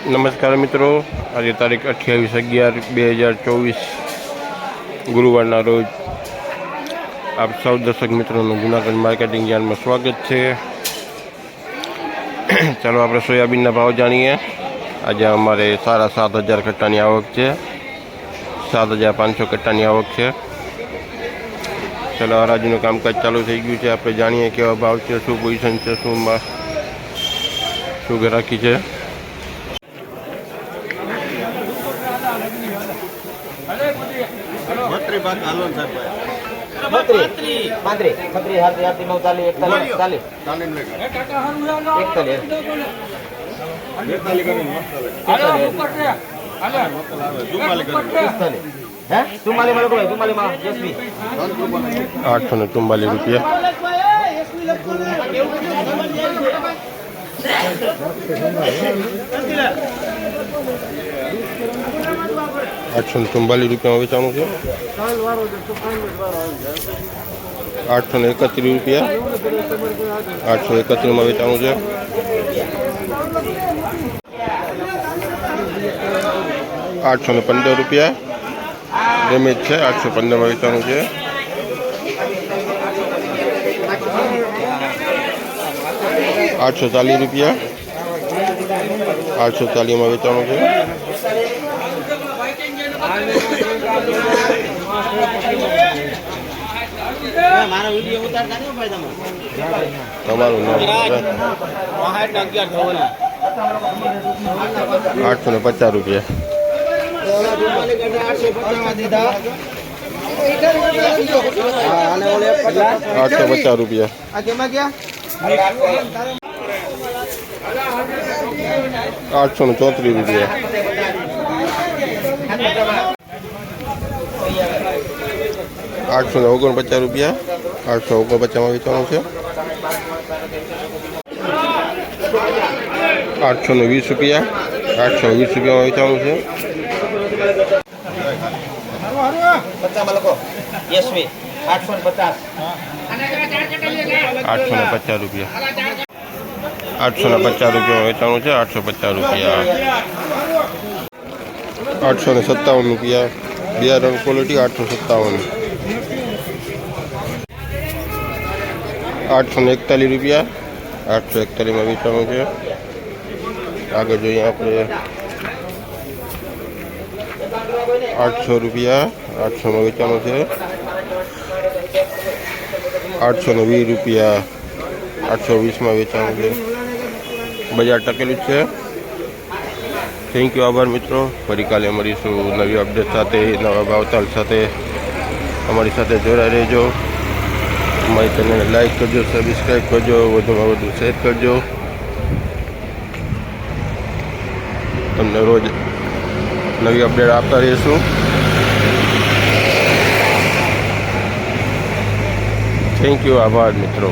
નમસ્કાર મિત્રો, આજે તારીખ 28/11/2024 ગુરુવારના રોજ આપ સૌ દર્શક મિત્રોનું જૂનાગઢ માર્કેટિંગ યાર્ડમાં સ્વાગત છે. ચાલો આપણે સોયાબીનના ભાવ જાણીએ. આજે અમારે સાડા 7,000 કટ્ટાની આવક છે, 7,500 કટ્ટાની આવક છે. ચાલો હરાજીનું કામકાજ ચાલુ થઈ ગયું છે. આપણે જાણીએ કેવા ભાવ છે, શું પોઝિશન છે, શું ગ્રાહકી છે. ₹844 ₹844 વેચાણું છે. ₹831 831 વેચાણું છે. ₹815 ડેમેજ છે. 815 વેચાણું છે. ₹840 840 વેચાણું છે. તમારું નામ ₹850 ₹850 ₹834 ₹849 849 વેચાણું છે. ₹820 820 વેચાણું છે. ₹850 વેચાણું છે. ₹857 બિયારણ ક્વોલિટી 857 ₹841 841 વેચાણું છે. આગળ જોઈએ આપણે ₹800 800 વેચાણું છે. ₹820 820 વેચાણું છે. બજાર ટકેલું જ છે. થેન્ક યુ, આભાર મિત્રો. ફરી કાલે મળીશું નવી અપડેટ સાથે, નવા ભાવતાલ સાથે. અમારી સાથે જોડાઈ રહેજો. અમારી ચેનલને લાઈક કરજો, સબસ્ક્રાઈબ કરજો, વધુમાં વધુ શેર કરજો. તમને રોજ નવી અપડેટ આપતા રહીશું. થેન્ક યુ, આભાર મિત્રો.